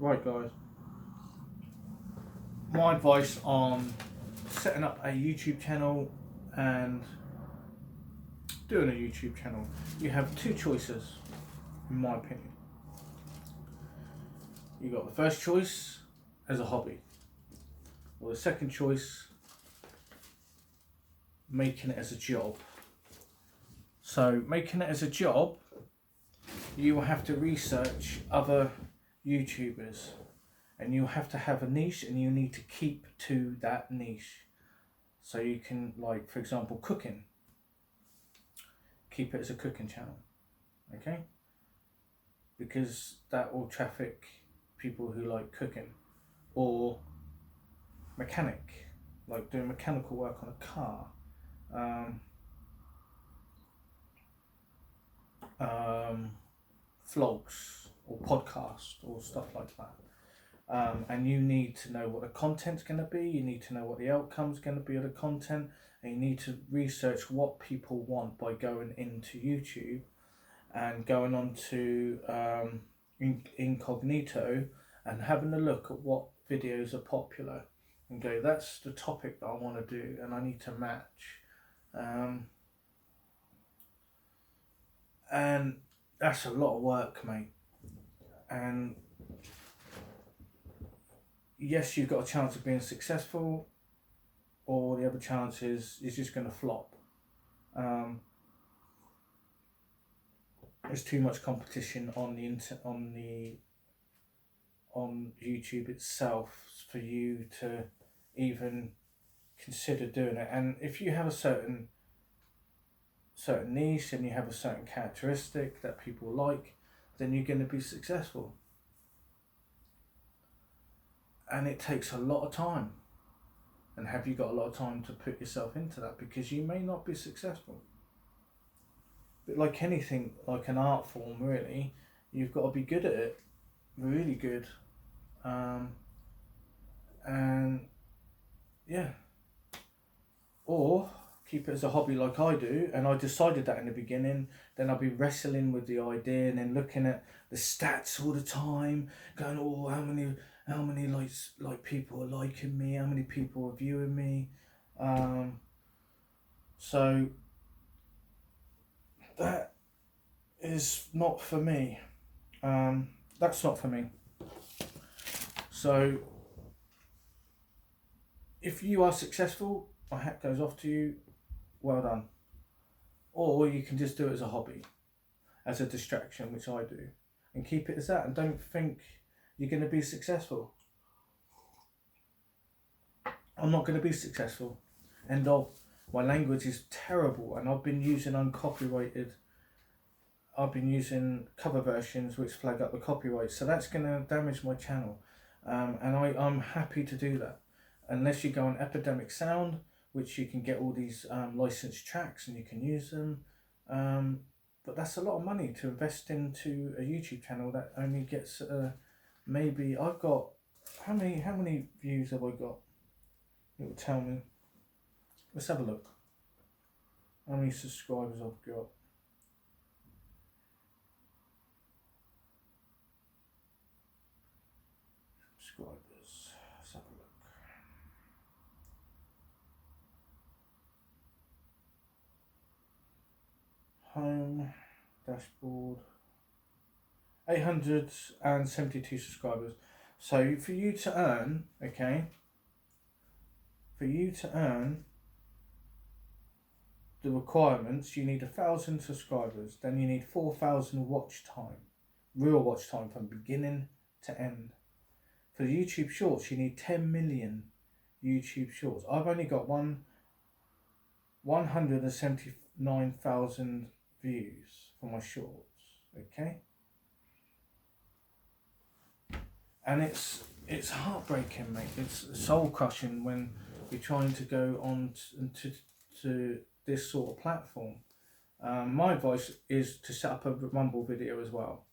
Right, guys. My advice on setting up a YouTube channel and doing a YouTube channel. You have two choices, in my opinion. You got the first choice as a hobby, or the second choice, making it as a job. So, making it as a job, you will have to research other YouTubers, and you have to have a niche, and you need to keep to that niche. So you can, like, for example, cooking. Keep it as a cooking channel, okay? Because that will traffic people who like cooking. Or mechanic, like doing mechanical work on a car. Vlogs or podcasts or stuff like that. And you need to know what the content's going to be, you need to know what the outcome's going to be of the content, and you need to research what people want by going into YouTube and going on to incognito and having a look at what videos are popular and go, that's the topic that I want to do and I need to match. And that's a lot of work, mate. And yes, you've got a chance of being successful, or the other chance is just going to flop. There's too much competition on YouTube itself for you to even consider doing it. And if you have a certain niche and you have a certain characteristic that people like, then you're going to be successful. And it takes a lot of time. And have you got a lot of time to put yourself into that? Because you may not be successful. But like anything, like an art form, really, you've got to be good at it, really good. And yeah, or keep it as a hobby like I do. And I decided that in the beginning. Then I'll be wrestling with the idea and then looking at the stats all the time, going, oh, how many like people are liking me, how many people are viewing me. So that is not for me. That's not for me. So if you are successful, my hat goes off to you, well done. Or you can just do it as a hobby, as a distraction, which I do, and keep it as that, and don't think you're going to be successful. I'm not going to be successful. End of. My language is terrible, and I've been using uncopyrighted. I've been using cover versions which flag up the copyright, so that's going to damage my channel. And I'm happy to do that. Unless you go on Epidemic Sound, which you can get all these licensed tracks and you can use them. But that's a lot of money to invest into a YouTube channel that only gets maybe I've got how many views have I got? It will tell me. Let's have a look. How many subscribers I've got? Subscribers. Let's have a look. Home, dashboard. 872 subscribers. So for you to earn, the requirements, you need 1,000 subscribers. Then you need 4,000 watch time, real watch time from beginning to end. For the YouTube Shorts, you need 10 million YouTube Shorts. I've only got 179,000 views for my shorts, okay? And it's heartbreaking, mate. It's soul crushing when you're trying to go on to this sort of platform. My advice is to set up a Rumble video as well.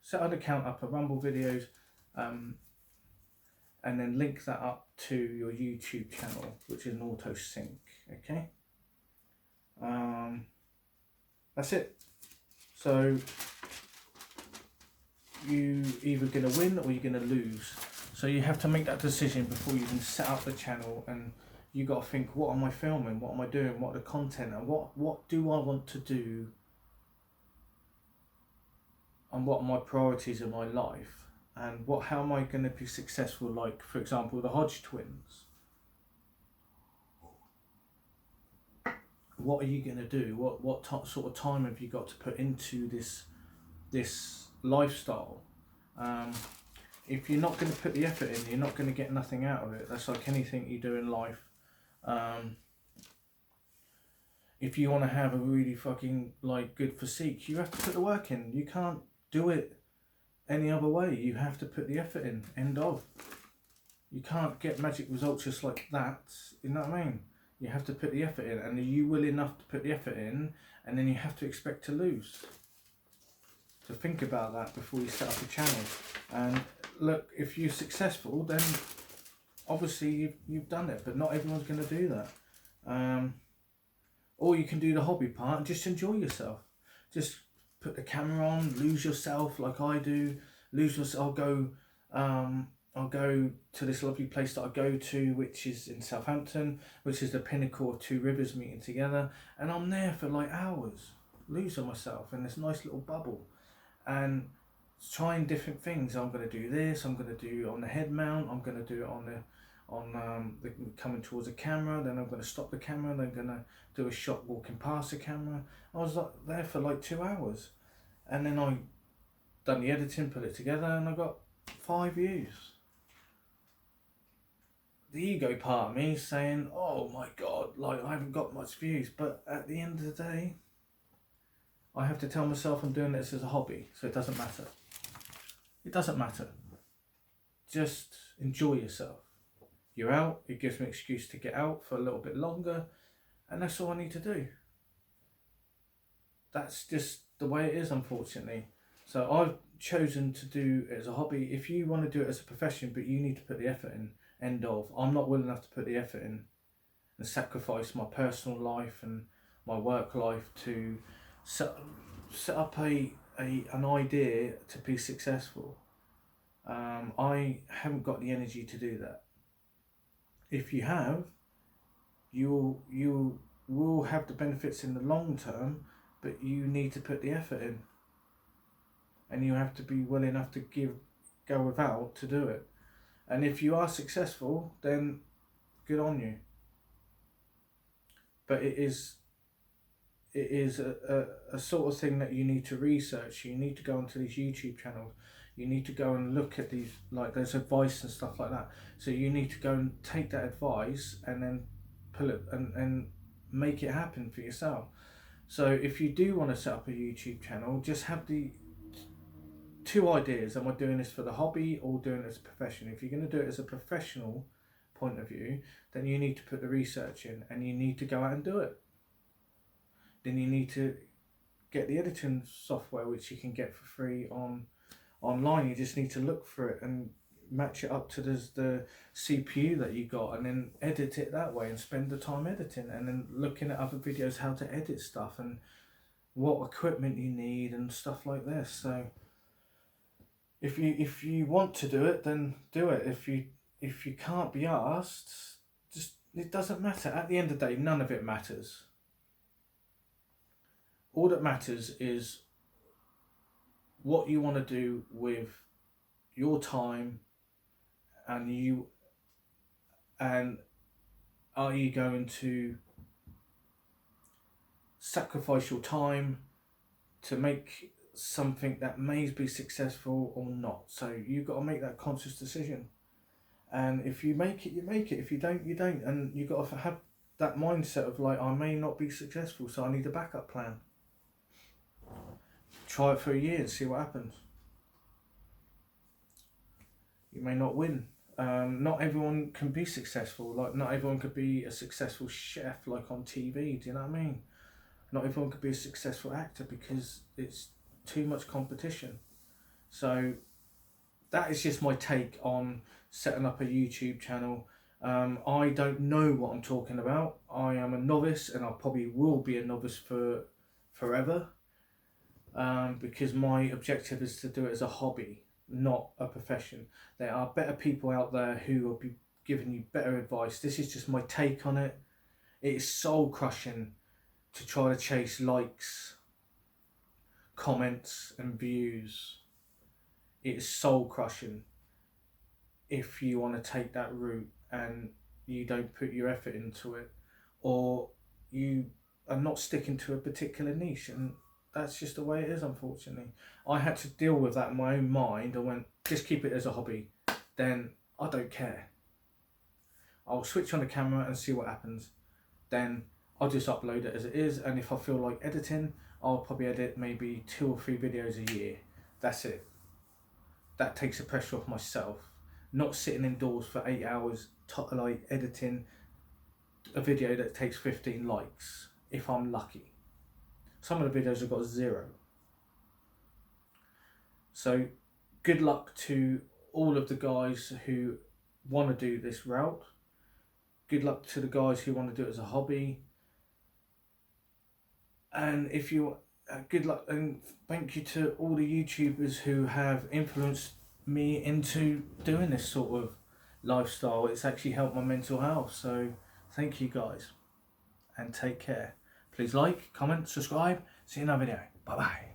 Set an account up, a Rumble videos, and then link that up to your YouTube channel, which is an auto sync. Okay. That's it. So you either going to win or you're going to lose. So you have to make that decision before you even set up the channel, and you got to think, what am I filming? What am I doing? What are the content? And what do I want to do? And what are my priorities in my life? And how am I going to be successful? Like, for example, the Hodge twins. What are you going to do? What sort of time have you got to put into this lifestyle? If you're not going to put the effort in, you're not going to get nothing out of it. That's like anything you do in life. If you want to have a really fucking like good physique, you have to put the work in. You can't do it any other way. You have to put the effort in. End of. You can't get magic results just like that. You know what I mean? You have to put the effort in, and are you willing enough to put the effort in, and then you have to expect to lose. So think about that before you set up a channel. And look, if you're successful, then obviously you've done it, but not everyone's going to do that. Or you can do the hobby part and just enjoy yourself. Just put the camera on, lose yourself like I do. Lose yourself. I'll go to this lovely place that I go to, which is in Southampton, which is the pinnacle of two rivers meeting together, and I'm there for like hours, losing myself in this nice little bubble, and trying different things. I'm going to do this. I'm going to do on the head mount. I'm going to do it on the coming towards the camera. Then I'm going to stop the camera. Then I'm going to do a shot walking past the camera. I was like there for like 2 hours, and then I done the editing, put it together, and I got 5 views. The ego part of me is saying, oh my god, like I haven't got much views, but at the end of the day, I have to tell myself I'm doing this as a hobby, so it doesn't matter. It doesn't matter. Just enjoy yourself. You're out, it gives me an excuse to get out for a little bit longer, and that's all I need to do. That's just the way it is, unfortunately. So I've chosen to do it as a hobby. If you want to do it as a profession, but you need to put the effort in, end of. I'm not willing enough to put the effort in and sacrifice my personal life and my work life to set up an idea to be successful. I haven't got the energy to do that. If you have, you will have the benefits in the long term, but you need to put the effort in, and you have to be willing enough to go without to do it. And if you are successful, then good on you. But it is a sort of thing that you need to research. You need to go onto these YouTube channels. You need to go and look at these, like there's advice and stuff like that. So you need to go and take that advice and then pull it and make it happen for yourself. So if you do want to set up a YouTube channel, just have the 2 ideas. Am I doing this for the hobby or doing it as a profession? If you're going to do it as a professional point of view, then you need to put the research in and you need to go out and do it. Then you need to get the editing software, which you can get for free online. You just need to look for it and match it up to the CPU that you got, and then edit it that way and spend the time editing, and then looking at other videos how to edit stuff and what equipment you need and stuff like this. So if you want to do it, then do it. If you can't be asked, just it doesn't matter. At the end of the day, none of it matters. All that matters is what you want to do with your time, and are you going to sacrifice your time to make something that may be successful or not. So you've got to make that conscious decision, and if you make it, you make it. If you don't, you don't. And you've got to have that mindset of like, I may not be successful, so I need a backup plan. Try it for a year and see what happens. You may not win. Not everyone can be successful. Like, not everyone could be a successful chef like on TV. Do you know what I mean? Not everyone could be a successful actor because it's too much competition. So that is just my take on setting up a YouTube channel. I don't know what I'm talking about. I am a novice, and I probably will be a novice for forever. because my objective is to do it as a hobby, not a profession. There are better people out there who will be giving you better advice. This is just my take on it. It is soul crushing to try to chase likes, comments and views. It is soul crushing if you want to take that route and you don't put your effort into it, or you are not sticking to a particular niche, and that's just the way it is, unfortunately. I had to deal with that in my own mind. I went, just keep it as a hobby, then I don't care. I'll switch on the camera and see what happens. Then I'll just upload it as it is, and if I feel like editing, I'll probably edit maybe 2 or 3 videos a year. That's it. That takes the pressure off myself. Not sitting indoors for 8 hours like editing a video that takes 15 likes, if I'm lucky. Some of the videos have got 0. So good luck to all of the guys who want to do this route. Good luck to the guys who want to do it as a hobby. And if you good luck, and thank you to all the YouTubers who have influenced me into doing this sort of lifestyle. It's actually helped my mental health. So thank you guys, and take care. Please like, comment, subscribe. See you in another video. Bye bye.